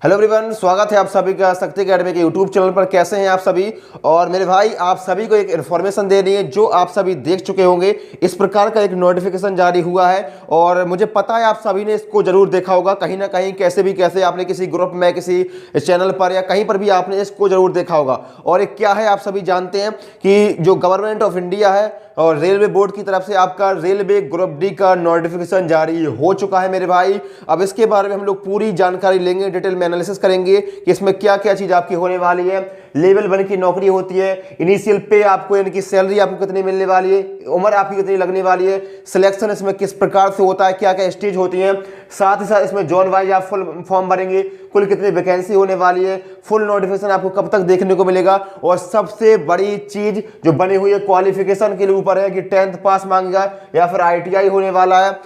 Hello everyone, स्वागत है आप सभी का शक्ति अकेडमी के यूट्यूब चैनल पर। कैसे हैं आप सभी। और मेरे भाई आप सभी को एक इन्फॉर्मेशन दे रही है जो आप सभी देख चुके होंगे। इस प्रकार का एक नोटिफिकेशन जारी हुआ है और मुझे पता है आप सभी ने इसको जरूर देखा होगा कहीं ना कहीं, कैसे भी कैसे आपने किसी ग्रुप में, किसी चैनल पर या कहीं पर भी आपने इसको जरूर देखा होगा। और एक क्या है, आप सभी जानते हैं कि जो गवर्नमेंट ऑफ इंडिया है और रेलवे बोर्ड की तरफ से आपका रेलवे ग्रुप डी का नोटिफिकेशन जारी हो चुका है मेरे भाई। अब इसके बारे में हम लोग पूरी जानकारी लेंगे, डिटेल में एनालिसिस करेंगे कि इसमें क्या क्या चीज आपकी होने वाली है। लेवल 1 की नौकरी होती है, इनिशियल पे आपको यानी कि सैलरी आपको कितनी मिलने वाली है, उम्र आपकी कितनी लगने वाली है, सिलेक्शन इसमें किस प्रकार से होता है, क्या क्या स्टेज होती है, साथ ही साथ इसमें जोन वाइज आप फुल फॉर्म भरेंगे, कुल कितनी वैकेंसी होने वाली है, फुल नोटिफिकेशन आपको कब तक देखने को मिलेगा। और सबसे बड़ी चीज जो बनी हुई है क्वालिफिकेशन के ऊपर है कि 10th पास मांगेगा या फिर ITI होने वाला है।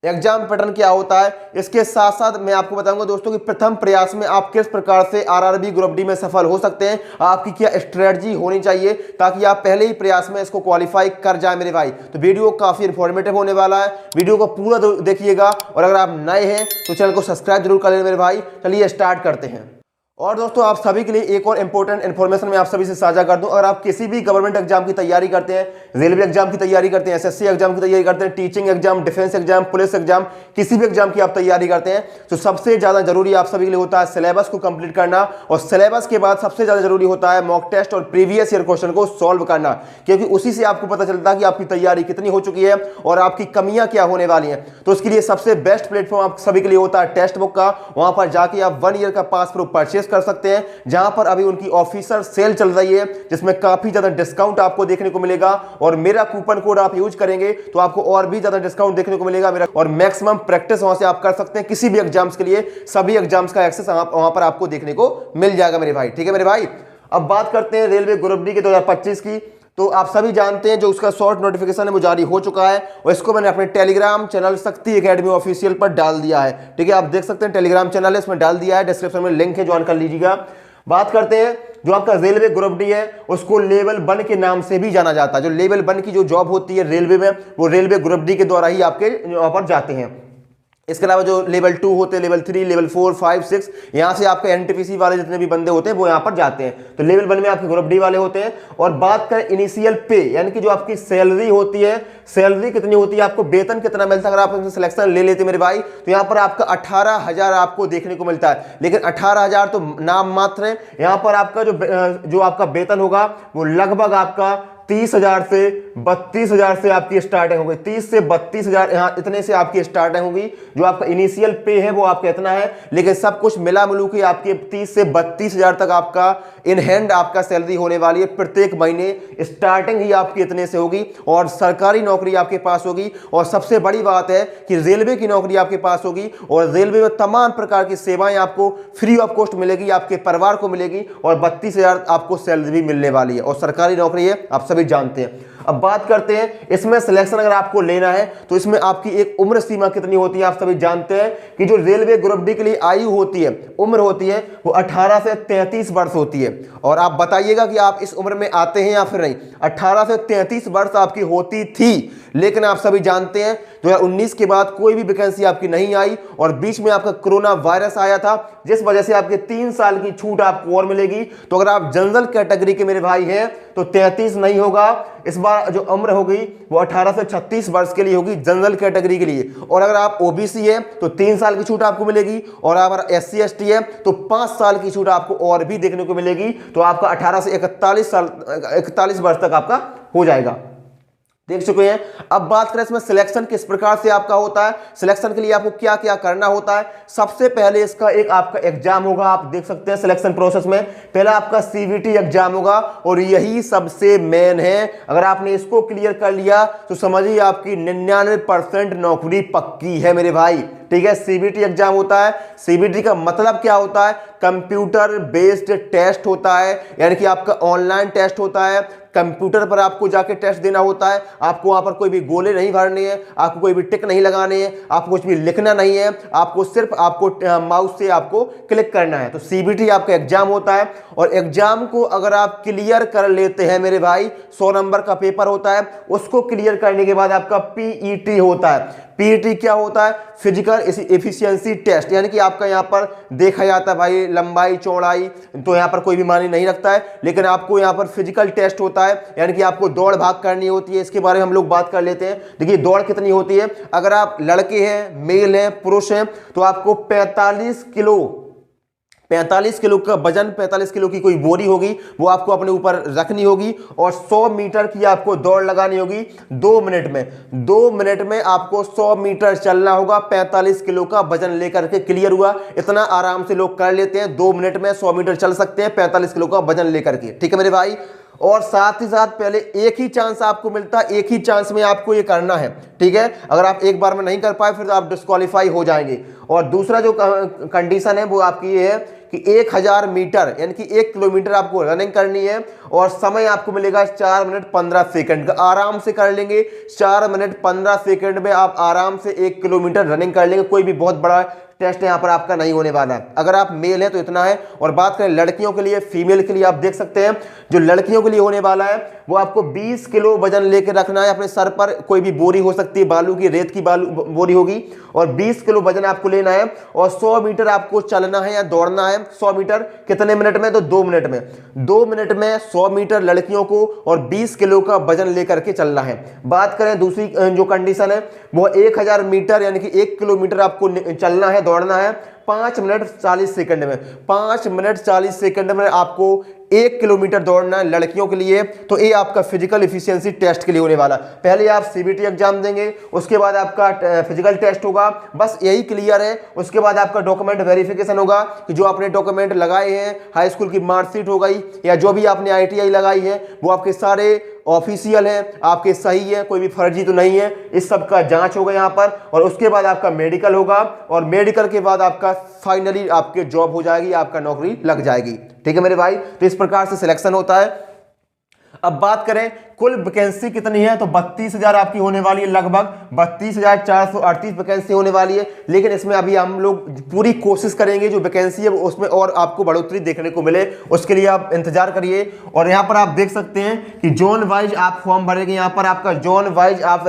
एग्जाम पैटर्न क्या होता है, इसके साथ साथ मैं आपको बताऊंगा दोस्तों कि प्रथम प्रयास में आप किस प्रकार से RRB ग्रुप डी में सफल हो सकते हैं, आपकी क्या स्ट्रेटजी होनी चाहिए ताकि आप पहले ही प्रयास में इसको क्वालिफाई कर जाए मेरे भाई। तो वीडियो काफी इंफॉर्मेटिव होने वाला है, वीडियो को पूरा देखिएगा। और अगर आप नए हैं तो चैनल को सब्सक्राइब जरूर कर लें मेरे भाई। चलिए स्टार्ट करते हैं। और दोस्तों आप सभी के लिए एक और इंपॉर्टेंट इन्फॉर्मेशन मैं आप सभी से साझा कर दूं। अगर आप किसी भी गवर्नमेंट एग्जाम की तैयारी करते हैं, रेलवे एग्जाम की तैयारी करते हैं, SSC एग्जाम की तैयारी करते हैं, teaching exam, defence exam, police exam, किसी भी एग्जाम की आप तैयारी करते हैं तो सबसे ज्यादा जरूरी आप सभी के लिए होता है सिलेबस को कंप्लीट करना। और सिलेबस के बाद सबसे ज्यादा जरूरी होता है मॉक टेस्ट और प्रीवियस ईयर क्वेश्चन को सॉल्व करना, क्योंकि उसी से आपको पता चलता है कि आपकी तैयारी कितनी हो चुकी है और आपकी कमियां क्या होने वाली हैं। तो उसके लिए सबसे बेस्ट प्लेटफॉर्म आप सभी के लिए होता है टेक्स्ट बुक का। वहां पर जाके आप 1 ईयर का पास प्रूफ परचेस कर सकते हैं, जहां पर अभी उनकी ऑफिशियल सेल चल रही है जिसमें काफी ज्यादा डिस्काउंट आपको देखने को मिलेगा। और मेरा कूपन कोड आप यूज करेंगे तो आपको और भी ज्यादा डिस्काउंट देखने को मिलेगा मेरा। और मैक्सिमम प्रैक्टिस वहां से आप कर सकते हैं किसी भी एग्जाम्स के लिए, सभी एग्जाम्स का एक्सेस वहां पर आपको देखने को मिल जाएगा मेरे भाई। ठीक है मेरे भाई। अब बात करते हैं रेलवे ग्रुप डी के 2025 की। तो आप सभी जानते हैं जो उसका शॉर्ट नोटिफिकेशन है वो जारी हो चुका है और इसको मैंने अपने टेलीग्राम चैनल शक्ति एकेडमी ऑफिशियल पर डाल दिया है। ठीक है, आप देख सकते हैं टेलीग्राम चैनल है, इसमें डाल दिया है, डिस्क्रिप्शन में लिंक है, ज्वाइन कर लीजिएगा। बात करते हैं जो आपका रेलवे ग्रुप डी है उसको लेवल 1 के नाम से भी जाना जाता है। जो लेवल 1 की जो जॉब होती है रेलवे में वो रेलवे ग्रुप डी के द्वारा ही आपके वहां पर जाते हैं। इसके अलावा जो लेवल 2 होते हैं, लेवल 3, लेवल 4, 5, 6, यहां से आपके NTPC वाले जितने भी बंदे होते हैं वो यहां पर जाते हैं। तो लेवल 1 में आपके ग्रुप डी वाले होते हैं। और बात करें इनिशियल पे यानी कि जो आपकी सैलरी होती है, सैलरी कितनी होती है, आपको वेतन कितना मिलता है, अगर आप सिलेक्शन ले लेते मेरे भाई तो यहां पर आपका 18,000 आपको देखने को मिलता है। लेकिन 18,000 तो नाम मात्र है, यहां पर आपका जो आपका वेतन होगा वो लगभग आपका 30,000 से 32,000 से आपकी स्टार्टिंग होगी। 30 से 32,000 यहाँ इतने से आपकी स्टार्टिंग होगी। जो आपका इनिशियल पे है वो आपका इतना है, लेकिन सब कुछ मिला मिलू के आपके 30 से 32,000 तक आपका इन हैंड आपका सैलरी होने वाली है प्रत्येक महीने। स्टार्टिंग ही आपकी इतने से होगी और सरकारी नौकरी आपके पास होगी। और सबसे बड़ी बात है कि रेलवे की नौकरी आपके पास होगी और रेलवे में तमाम प्रकार की सेवाएं आपको फ्री ऑफ कॉस्ट मिलेगी, आपके परिवार को मिलेगी और 32,000 आपको सैलरी भी मिलने वाली है और सरकारी नौकरी है, आप सभी जानते हैं। अब बात करते हैं इसमें सिलेक्शन अगर आपको लेना है तो इसमें आपकी एक उम्र सीमा कितनी होती है। आप सभी जानते हैं कि जो रेलवे ग्रुप डी के लिए आयु होती है, उम्र होती है वो 18 से 33 वर्ष होती है। और आप बताइएगा कि आप इस उम्र में आते हैं या फिर नहीं। 18 से 33 वर्ष आपकी होती थी, लेकिन आप सभी जानते हैं 2019 के बाद कोई भी वैकेंसी आपकी नहीं आई और बीच में आपका कोरोना वायरस आया था, जिस वजह से आपके 3 साल की छूट आपको और मिलेगी। तो अगर आप जनरल कैटेगरी के मेरे भाई हैं तो 33 नहीं होगा, इस बार जो उम्र होगी वो 18 से 36 वर्ष के लिए होगी जनरल कैटेगरी के लिए। और अगर आप OBC है तो 3 साल की छूट आपको मिलेगी और अगर SC ST है तो 5 साल की छूट आपको और भी देखने को मिलेगी। तो आपका 18 से 41 वर्ष तक आपका हो जाएगा। देख चुके हैं। अब बात करें इसमें सिलेक्शन किस प्रकार से आपका होता है, सिलेक्शन के लिए आपको क्या क्या करना होता है। सबसे पहले इसका एक आपका एग्जाम होगा, आप देख सकते हैं सिलेक्शन प्रोसेस में पहला आपका CVT एग्जाम होगा और यही सबसे मेन है। अगर आपने इसको क्लियर कर लिया तो समझिए आपकी 99% नौकरी पक्की है मेरे भाई। ठीक है, CVT एग्जाम होता है। CVT का मतलब क्या होता है, कंप्यूटर बेस्ड टेस्ट होता है, यानी कि आपका ऑनलाइन टेस्ट होता है। कंप्यूटर पर आपको जाके टेस्ट देना होता है, आपको वहां पर कोई भी गोले नहीं भरने हैं, आपको कोई भी टिक नहीं लगाने हैं, आपको कुछ भी लिखना नहीं है, आपको सिर्फ आपको माउस से आपको क्लिक करना है। तो CVT आपका एग्जाम होता है और एग्जाम को अगर आप क्लियर कर लेते हैं मेरे भाई, 100 नंबर का पेपर होता है, उसको क्लियर करने के बाद आपका PET होता है। पीईटी क्या होता है? फिजिकल एफिशिएंसी टेस्ट, यानी कि आपका यहाँ पर देखा जाता है भाई लंबाई चौड़ाई, तो यहाँ पर कोई भी मायने नहीं रखता है, लेकिन आपको यहाँ पर फिजिकल टेस्ट होता है, यानी कि आपको दौड़ भाग करनी होती है। इसके बारे में हम लोग बात कर लेते हैं। देखिए दौड़ कितनी होती है, अगर आप लड़के हैं, मेल हैं, पुरुष हैं, तो आपको 45 किलो का वजन, 45 किलो की कोई बोरी होगी, वो आपको अपने ऊपर रखनी होगी और 100 मीटर की आपको दौड़ लगानी होगी 2 मिनट में। 2 मिनट में आपको 100 मीटर चलना होगा 45 किलो का वजन लेकर के। क्लियर हुआ? इतना आराम से लोग कर लेते हैं, 2 मिनट में 100 मीटर चल सकते हैं 45 किलो का वजन लेकर के। ठीक है मेरे भाई। और साथ ही साथ पहले एक ही चांस आपको मिलता है, एक ही चांस में आपको ये करना है। ठीक है, अगर आप एक बार में नहीं कर पाए फिर तो आप डिस्क्वालीफाई हो जाएंगे। और दूसरा जो कंडीशन है वो आपकी ये है कि 1000 मीटर यानी कि 1 किलोमीटर आपको रनिंग करनी है और समय आपको मिलेगा 4 मिनट 15 सेकंड का। आराम से कर लेंगे, 4 मिनट 15 सेकंड में आप आराम से 1 किलोमीटर रनिंग कर लेंगे। कोई भी बहुत बड़ा टेस्ट यहाँ पर आपका नहीं होने वाला है। अगर आप मेल है तो इतना है। और बात करें लड़कियों के लिए, फीमेल के लिए, आप देख सकते हैं जो लड़कियों के लिए होने वाला है वो आपको 20 किलो वजन लेकर रखना है अपने सर पर। कोई भी बोरी हो सकती है, बालू की, रेत की बोरी होगी, और 20 किलो वजन आपको लेना है और 100 मीटर आपको चलना है या दौड़ना है। 100 मीटर कितने मिनट में? तो 2 मिनट में। 2 मिनट में 100 मीटर लड़कियों को और 20 किलो का वजन लेकर के चलना है। बात करें दूसरी जो कंडीशन है वो 1000 मीटर यानी कि 1 किलोमीटर आपको चलना है, दौड़ना है 5 मिनट 40 सेकंड में। 5 मिनट 40 सेकंड में आपको 1 किलोमीटर दौड़ना है लड़कियों के लिए। तो ये आपका फिजिकल एफिशिएंसी टेस्ट के लिए होने वाला। पहले आप सीबीटी एग्जाम देंगे, उसके बाद आपका फिजिकल टेस्ट होगा, बस यही क्लियर है। उसके बाद आपका डॉक्यूमेंट वेरिफिकेशन होगा कि जो आपने डॉक्यूमेंट लगाए हैं, हाई स्कूल की मार्कशीट हो गई या जो भी आपने आईटीआई लगाई है, वो आपके सारे ऑफिशियल है, आपके सही है, कोई भी फर्जी तो नहीं है। इस सब का जांच होगा यहाँ पर। और उसके बाद आपका मेडिकल होगा और मेडिकल के बाद आपका फाइनली आपके जॉब हो जाएगी, आपका नौकरी लग जाएगी। ठीक है मेरे भाई। तो इस प्रकार से सिलेक्शन होता है। अब बात करें कुल वैकेंसी कितनी है, तो 32,000 आपकी होने वाली है, लगभग 32,438 वैकेंसी होने वाली है। लेकिन इसमें अभी हम लोग पूरी कोशिश करेंगे जो वैकेंसी है उसमें और आपको बढ़ोतरी देखने को मिले, उसके लिए आप इंतजार करिए। और यहाँ पर आप देख सकते हैं कि जोन वाइज आप फॉर्म भरेंगे। यहाँ पर आपका जोन वाइज आप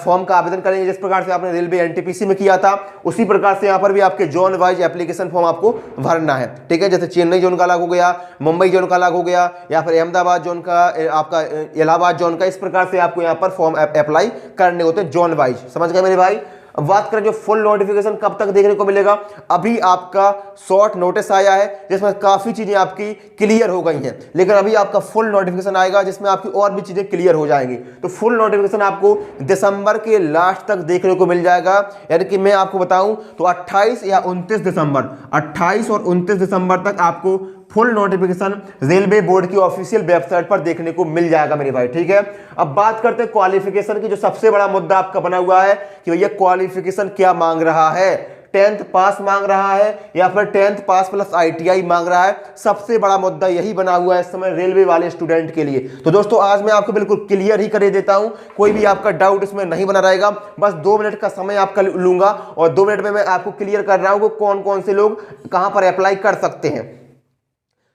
फॉर्म का आवेदन करेंगे। जिस प्रकार से आपने रेलवे एनटीपीसी में किया था उसी प्रकार से यहाँ पर भी आपके जोन वाइज एप्लीकेशन फॉर्म आपको भरना है। ठीक है, जैसे चेन्नई जोन का अलग हो गया, मुंबई जोन का अलग हो गया, या फिर अहमदाबाद जोन का, आपका इलाहाबाद जोन का, इस प्रकार से आपको यहाँ पर फॉर्म अप्लाई करने होते हैं जोन वाइज। समझ गए मेरे भाई। अब बात करें जो फुल नोटिफिकेशन कब तक देखने को मिलेगा, अभी आपका शॉर्ट नोटिस आया है जिसमें काफी चीजें आपकी क्लियर हो गई हैं, लेकिन अभी आपका फुल नोटिफिकेशन आएगा जिसमें आपकी और भी चीजें क्लियर हो जाएंगी। तो फुल नोटिफिकेशन आपको दिसंबर के लास्ट तक देखने को मिल जाएगा। यानी कि मैं आपको बताऊं तो 28 या 29 दिसंबर, 28 और 29 दिसंबर तक आपको फुल नोटिफिकेशन रेलवे बोर्ड की ऑफिशियल वेबसाइट पर देखने को मिल जाएगा मेरे भाई। ठीक है, अब बात करते हैं क्वालिफिकेशन की। जो सबसे बड़ा मुद्दा आपका बना हुआ है कि भैया क्वालिफिकेशन क्या मांग रहा है, 10th पास मांग रहा है या फिर 10th पास प्लस आईटीआई मांग रहा है। सबसे बड़ा मुद्दा यही बना हुआ है इस समय रेलवे वाले स्टूडेंट के लिए। तो दोस्तों आज मैं आपको बिल्कुल क्लियर ही कर देता हूं, कोई भी आपका डाउट इसमें नहीं बना रहेगा। बस 2 मिनट का समय आपका लूंगा और 2 मिनट में मैं आपको क्लियर कर रहा हूं कि कौन कौन से लोग कहां पर अप्लाई कर सकते हैं।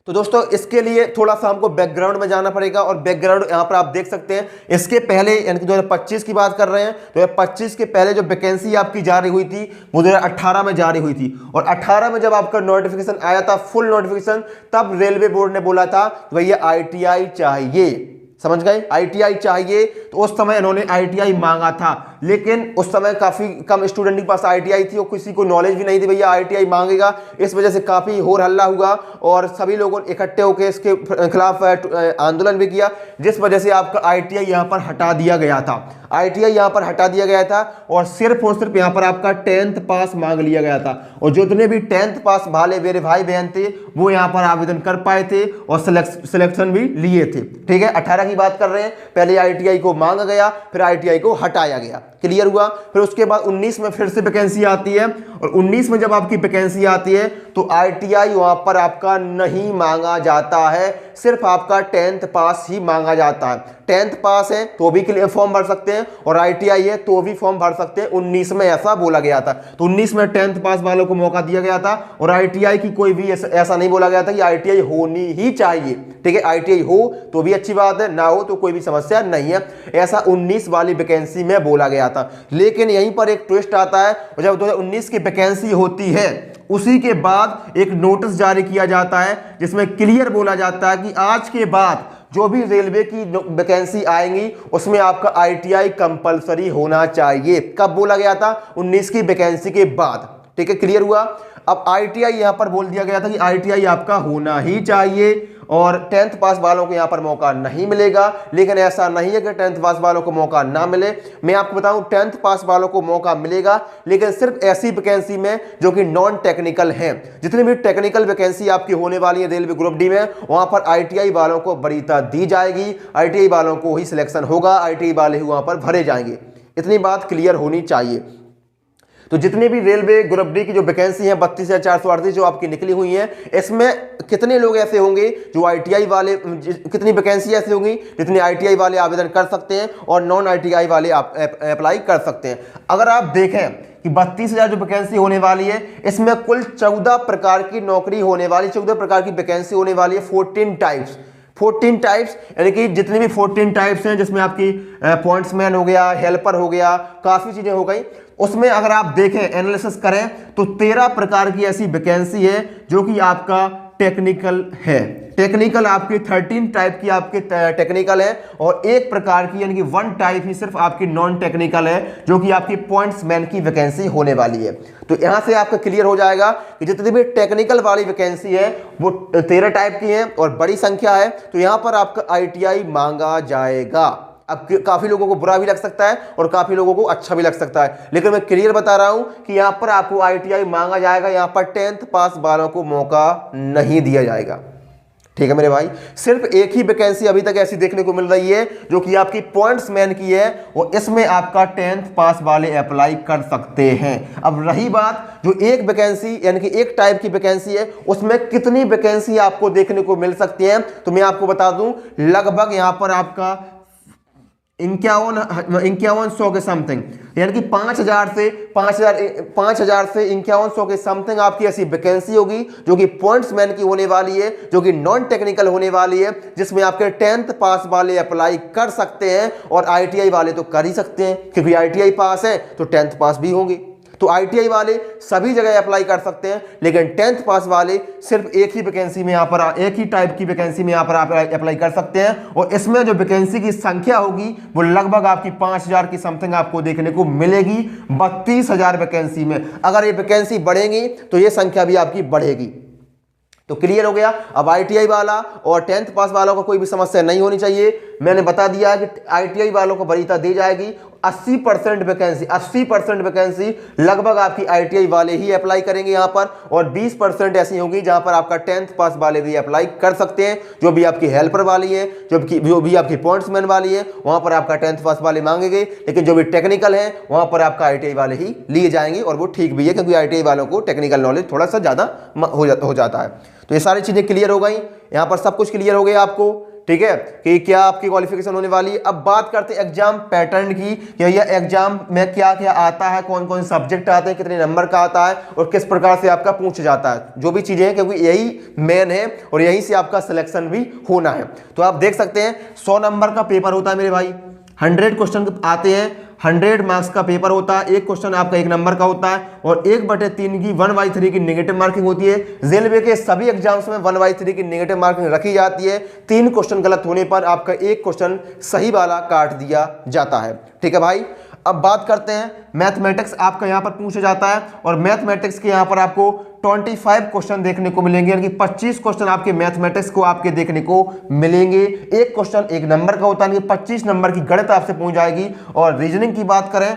तो दोस्तों इसके लिए थोड़ा सा हमको बैकग्राउंड में जाना पड़ेगा और बैकग्राउंड यहाँ पर आप देख सकते हैं। इसके पहले यानी कि 2025 की बात कर रहे हैं, 2025 के पहले जो वैकेंसी आपकी जारी हुई थी वो 2018 में जारी हुई थी। और 18 में जब आपका नोटिफिकेशन आया था फुल नोटिफिकेशन, तब रेलवे बोर्ड ने बोला था भैया आईटीआई चाहिए। समझ गए, आईटीआई चाहिए। तो उस समय इन्होंने आईटीआई मांगा था, लेकिन उस समय काफी कम स्टूडेंट के पास आईटीआई थी और किसी को नॉलेज भी नहीं थी भैया आईटीआई मांगेगा। इस वजह से काफी होर हल्ला हुआ और सभी लोगों ने इकट्ठे होकर इसके खिलाफ आंदोलन भी किया, जिस वजह से आपका आईटीआई यहाँ पर हटा दिया गया था। आईटीआई यहाँ पर हटा दिया गया था और सिर्फ यहाँ पर आपका 10th पास मांग लिया गया था। और जितने भी 10th पास वाले मेरे भाई बहन थे वो यहाँ पर आवेदन कर पाए थे और सिलेक्शन भी लिए थे। ठीक है, 18 की बात कर रहे हैं। पहले आईटीआई को मांगा गया, फिर आईटीआई को हटाया गया। क्लियर हुआ। फिर उसके बाद 19 में फिर से वैकेंसी आती है और 19 में जब आपकी वैकेंसी आती है तो आईटीआई वहां पर आपका नहीं मांगा जाता है, सिर्फ आपका 10th पास ही मांगा जाता है। 10th पास है तो भी फॉर्म भर सकते हैं और आईटीआई है तो भी फॉर्म भर सकते हैं। 19 में ऐसा बोला गया था। तो 19 में 10th पास वालों को मौका दिया गया था और आईटीआई की कोई भी ऐसा नहीं बोला गया था कि आईटीआई होनी ही चाहिए। ठीक है, आईटीआई हो तो भी अच्छी बात है, ना हो तो कोई भी समस्या नहीं है, ऐसा 19 वाली वैकेंसी में बोला गया था। था। लेकिन यहीं पर एक ट्विस्ट आता है, और जब 2019 की वैकेंसी होती है उसी के बाद एक नोटिस जारी किया जाता है जिसमें क्लियर बोला जाता है कि आज के बाद जो भी रेलवे की वैकेंसी आएंगी उसमें आपका ITI कंपलसरी होना चाहिए। कब बोला गया था? 19 की वैकेंसी के बाद। ठीक है, क्लियर हुआ। अब ITI यहां पर बोल दिया गया था कि ITI आपका होना ही चाहिए और 10th पास वालों को यहां पर मौका नहीं मिलेगा। लेकिन ऐसा नहीं है कि 10th पास वालों को मौका ना मिले। मैं आपको बताऊं 10th पास वालों को मौका मिलेगा, लेकिन सिर्फ ऐसी वैकेंसी में जो कि नॉन टेक्निकल है। जितनी भी टेक्निकल वैकेंसी आपकी होने वाली है रेलवे ग्रुप डी में, वहां पर ITI वालों को वरीयता दी जाएगी, ITI वालों को ही सिलेक्शन होगा, ITI वाले ही वहां पर भरे जाएंगे। इतनी बात क्लियर होनी चाहिए। तो जितने भी रेलवे ग्रुप डी की जो वैकेंसी है 32,438 जो आपकी निकली हुई है, इसमें कितने लोग ऐसे होंगे जो ITI वाले, कितनी वैकेंसी ऐसी होंगी जितने ITI वाले आवेदन कर सकते हैं और नॉन ITI वाले अप्लाई कर सकते हैं। अगर आप देखें कि 32,000 जो वैकेंसी होने वाली है, इसमें कुल 14 प्रकार की नौकरी होने वाली, 14 प्रकार की वैकेंसी होने वाली है। 14 टाइप्स यानी कि जितने भी 14 टाइप्स हैं, जिसमें आपकी पॉइंट्समैन हो गया, हेल्पर हो गया, काफी चीजें हो गई। उसमें अगर आप देखें, एनालिसिस करें तो 13 प्रकार की ऐसी वैकेंसी है जो कि आपका टेक्निकल है। टेक्निकल आपकी 13 टाइप की आपके टेक्निकल है और एक प्रकार की यानी कि 1 टाइप ही सिर्फ आपकी नॉन टेक्निकल है जो कि आपकी पॉइंट्समैन की वैकेंसी होने वाली है। तो यहां से आपका क्लियर हो जाएगा कि जितनी भी टेक्निकल वाली वैकेंसी है वो 13 टाइप की है और बड़ी संख्या है। तो यहां पर आपका ITI मांगा जाएगा। अब काफी लोगों को बुरा भी लग सकता है और काफी लोगों को अच्छा भी लग सकता है, लेकिन मैं क्लियर बता रहा हूं कि यहां पर आपको ITI मांगा जाएगा। यहां पर 10th पास वालों को मौका नहीं दिया जाएगा। ठीक है मेरे भाई, सिर्फ एक ही वैकेंसी अभी तक ऐसी देखने को मिल रही है जो कि आपकी पॉइंट्समैन की है और इसमें आपका 10th पास वाले अप्लाई कर सकते हैं। अब रही बात जो एक वैकेंसी यानी कि एक टाइप की वैकेंसी है, उसमें कितनी वैकेंसी आपको देखने को मिल सकती है, तो मैं आपको बता दूं लगभग यहां पर आपका 5100 के समथिंग, यानी कि 5000 से 5100 के समथिंग आपकी ऐसी वैकेंसी होगी जो कि पॉइंट्समैन की होने वाली है, जो कि नॉन टेक्निकल होने वाली है, जिसमें आपके 10th पास वाले अप्लाई कर सकते हैं और ITI वाले तो कर ही सकते हैं क्योंकि ITI पास है तो 10th पास भी होंगे। तो ITI वाले सभी जगह अप्लाई कर सकते हैं, लेकिन 10th पास वाले सिर्फ एक ही वैकेंसी में, यहाँ पर एक ही टाइप की वैकेंसी में यहाँ पर आप अप्लाई कर सकते हैं और इसमें जो वैकेंसी की संख्या होगी वो लगभग आपकी 5000 की समथिंग आपको देखने को मिलेगी 32,000 वैकेंसी में। अगर ये वैकेंसी बढ़ेगी तो ये संख्या भी आपकी बढ़ेगी। तो क्लियर हो गया। अब ITI वाला और 10th पास वालों को कोई भी समस्या नहीं होनी चाहिए। मैंने बता दिया कि ITI वालों को वरीयता दी जाएगी। 80% वैकेंसी लगभग आपकी ITI वाले ही अप्लाई करेंगे यहाँ पर, और 20% ऐसी होगी जहाँ पर आपका 10th पास वाले भी अप्लाई कर सकते हैं। जो भी आपकी हेल्पर वाली है, जो भी आपकी पॉइंट्समैन वाली है, वहाँ पर आपका 10th पास वाले मांगेंगे, लेकिन जो भी टेक्निकल है वहाँ पर आपका ITI वाले ही लिए जाएंगे और वो ठीक भी है क्योंकि ITI वालों को टेक्निकल नॉलेज थोड़ा सा ज़्यादा हो जाता है। तो ये सारी चीज़ें क्लियर हो गई, यहाँ पर सब कुछ क्लियर हो गया आपको। ठीक है कि क्या आपकी क्वालिफिकेशन होने वाली है। अब बात करते हैं एग्जाम पैटर्न की कि भैया एग्जाम में क्या क्या आता है, कौन कौन सब्जेक्ट आते हैं, कितने नंबर का आता है और किस प्रकार से आपका पूछा जाता है, जो भी चीजें हैं, क्योंकि यही मेन है और यहीं से आपका सिलेक्शन भी होना है। तो आप देख सकते हैं 100 नंबर का पेपर होता है मेरे भाई, 100 क्वेश्चन आते हैं, 100 मार्क्स का पेपर होता है, एक क्वेश्चन आपका 1 नंबर का होता है और 1/3 की 1/3 की नेगेटिव मार्किंग होती है। रेलवे के सभी एग्जाम्स में 1/3 की नेगेटिव मार्किंग रखी जाती है। 3 क्वेश्चन गलत होने पर आपका 1 क्वेश्चन सही वाला काट दिया जाता है। ठीक है भाई। अब बात करते हैं मैथमेटिक्स आपका यहाँ पर पूछा जाता है और मैथमेटिक्स के यहाँ पर आपको 25 क्वेश्चन देखने को मिलेंगे, यानी कि 25 क्वेश्चन आपके मैथमेटिक्स को आपके देखने को मिलेंगे। एक क्वेश्चन 1 नंबर का होता है, 25 नंबर की गणित आपसे पूछ जाएगी। और रीजनिंग की बात करें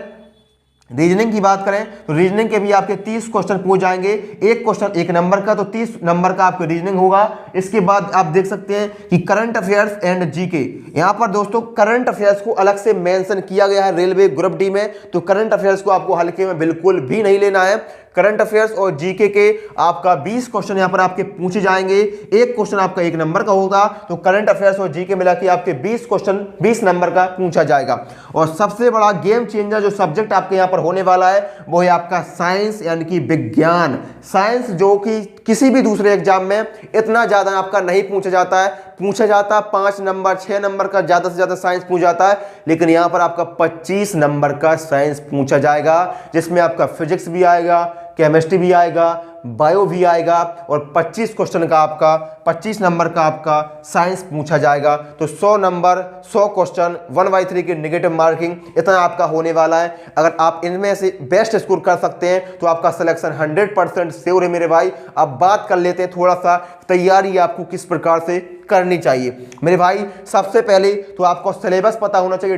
तो रीजनिंग के भी आपके 30 क्वेश्चन पूछ जाएंगे। एक क्वेश्चन 1 नंबर का, तो 30 नंबर का आपका रीजनिंग होगा। इसके बाद आप देख सकते हैं कि करंट अफेयर्स एंड जीके, यहां पर दोस्तों करंट अफेयर्स को अलग से मेंशन किया गया है रेलवे ग्रुप डी में। तो करंट अफेयर्स को आपको हल्के में बिल्कुल भी नहीं लेना है। करंट अफेयर्स और जीके के आपका 20 क्वेश्चन यहां पर आपके पूछे जाएंगे। एक क्वेश्चन आपका 1 नंबर का होगा, तो करंट अफेयर्स और जीके मिला के आपके 20 क्वेश्चन 20 नंबर का पूछा जाएगा। और सबसे बड़ा गेम चेंजर जो सब्जेक्ट आपके यहां पर होने वाला है वो है आपका साइंस यानी कि विज्ञान। साइंस जो कि किसी भी दूसरे एग्जाम में इतना ज्यादा आपका नहीं पूछा जाता है, 5 नंबर 6 नंबर का ज्यादा से ज्यादा साइंस पूछा जाता है, लेकिन यहां पर आपका 25 नंबर का साइंस पूछा जाएगा, जिसमें आपका फिजिक्स भी आएगा, केमिस्ट्री भी आएगा, बायो भी आएगा और 25 क्वेश्चन का आपका 25 नंबर का आपका साइंस पूछा जाएगा। तो 100 नंबर 100 क्वेश्चन 1/3 की नेगेटिव मार्किंग इतना आपका होने वाला है। अगर आप इनमें से बेस्ट स्कोर कर सकते हैं तो आपका सिलेक्शन 100% श्योर है मेरे भाई। अब बात कर लेते हैं थोड़ा सा तैयारी आपको किस प्रकार से करनी चाहिए मेरे भाई। सबसे पहले तो आपको सिलेबस पता होना चाहिए,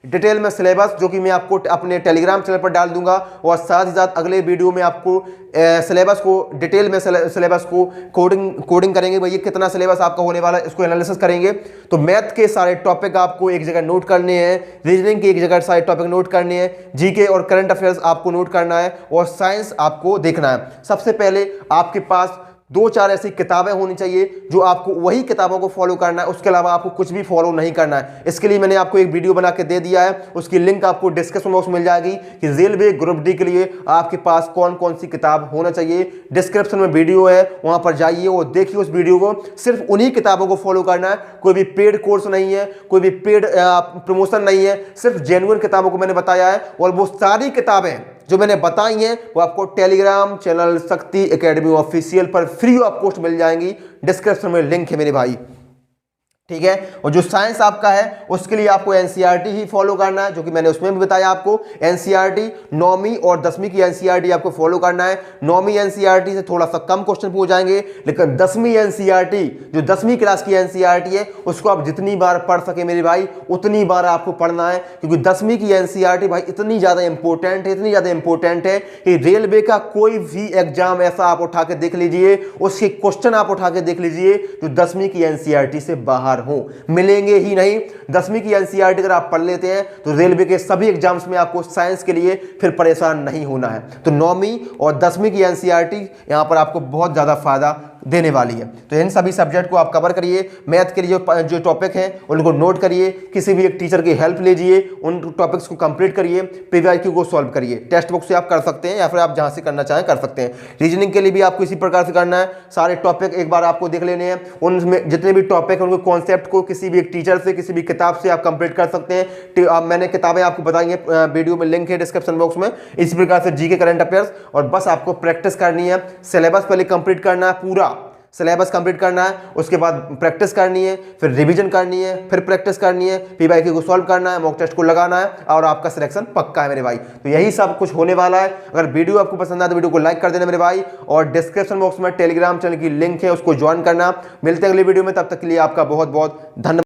डिटेल में सिलेबस, जो कि मैं आपको अपने टेलीग्राम चैनल पर डाल दूंगा, और साथ ही साथ अगले वीडियो में आपको सिलेबस को डिटेल में सिलेबस को कोडिंग करेंगे भाई, ये कितना सिलेबस आपका होने वाला है इसको एनालिसिस करेंगे। तो मैथ के सारे टॉपिक आपको एक जगह नोट करने हैं, रीजनिंग के एक जगह सारे टॉपिक नोट करने हैं, जीके और करंट अफेयर्स आपको नोट करना है, और साइंस आपको देखना है। सबसे पहले आपके पास 2-4 ऐसी किताबें होनी चाहिए जो आपको वही किताबों को फॉलो करना है, उसके अलावा आपको कुछ भी फॉलो नहीं करना है। इसके लिए मैंने आपको एक वीडियो बना के दे दिया है, उसकी लिंक आपको डिस्क्रिप्शन बॉक्स में मिल जाएगी कि रेलवे ग्रुप डी के लिए आपके पास कौन कौन सी किताब होना चाहिए। डिस्क्रिप्शन में वीडियो है, वहां पर जाइए और देखिए उस वीडियो को। सिर्फ उन्हीं किताबों को फॉलो करना है, कोई भी पेड कोर्स नहीं है, कोई भी पेड प्रमोशन नहीं है, सिर्फ जेन्युइन किताबों को मैंने बताया है। और वो सारी किताबें जो मैंने बताई हैं वो आपको टेलीग्राम चैनल शक्ति एकेडमी ऑफिशियल पर फ्री ऑफ कॉस्ट मिल जाएंगी। डिस्क्रिप्शन में लिंक है मेरे भाई, ठीक है। और जो साइंस आपका है उसके लिए आपको एनसीईआरटी ही फॉलो करना है, जो कि मैंने उसमें भी बताया आपको। एनसीईआरटी 9वीं और 10वीं की एनसीईआरटी आपको फॉलो करना है। 9वीं एनसीईआरटी से थोड़ा सा कम क्वेश्चन पूछ जाएंगे, लेकिन 10वीं एनसीईआरटी जो 10वीं क्लास की एनसीईआरटी है उसको आप जितनी बार पढ़ सके मेरे भाई उतनी बार आपको पढ़ना है, क्योंकि 10वीं की एनसीईआरटी भाई इतनी ज्यादा इंपॉर्टेंट है कि रेलवे का कोई भी एग्जाम ऐसा आप उठा के देख लीजिए, उसके क्वेश्चन आप उठा के देख लीजिए जो 10वीं की एनसीईआरटी से बाहर हो, मिलेंगे ही नहीं। 10वीं की एनसीईआरटी अगर आप पढ़ लेते हैं तो रेलवे के सभी एग्जाम्स में आपको साइंस के लिए फिर परेशान नहीं होना है। तो 9वीं और 10वीं की एनसीईआरटी यहां पर आपको बहुत ज्यादा फायदा देने वाली है। तो इन सभी सब्जेक्ट को आप कवर करिए। मैथ के लिए जो टॉपिक हैं उनको नोट करिए, किसी भी एक टीचर की हेल्प लीजिए, उन टॉपिक्स को कंप्लीट करिए, पीवाईक्यू को सॉल्व करिए। टेक्स्ट बुक से आप कर सकते हैं या फिर आप जहां से करना चाहें कर सकते हैं। रीजनिंग के लिए भी आपको इसी प्रकार से करना है, सारे टॉपिक एक बार आपको देख लेने हैं। उनमें जितने भी टॉपिक हैं उनको कॉन्सेप्ट को किसी भी एक टीचर से किसी भी किताब से आप कंप्लीट कर सकते हैं। मैंने किताबें आपको बताई हैं, वीडियो में लिंक है डिस्क्रिप्शन बॉक्स में। इसी प्रकार से जीके करंट अफेयर्स, और बस आपको प्रैक्टिस करनी है। सिलेबस पहले कंप्लीट करना है, पूरा सिलेबस कंप्लीट करना है, उसके बाद प्रैक्टिस करनी है, फिर रिवीजन करनी है, फिर प्रैक्टिस करनी है, पीवाईक्यू को सॉल्व करना है, मॉक टेस्ट को लगाना है, और आपका सिलेक्शन पक्का है मेरे भाई। तो यही सब कुछ होने वाला है। अगर वीडियो आपको पसंद आए तो वीडियो को लाइक कर देना मेरे भाई, और डिस्क्रिप्शन बॉक्स में टेलीग्राम चैनल की लिंक है, उसको ज्वाइन करना। मिलते हैं अगली वीडियो में, तब तक के लिए आपका बहुत बहुत धन्यवाद।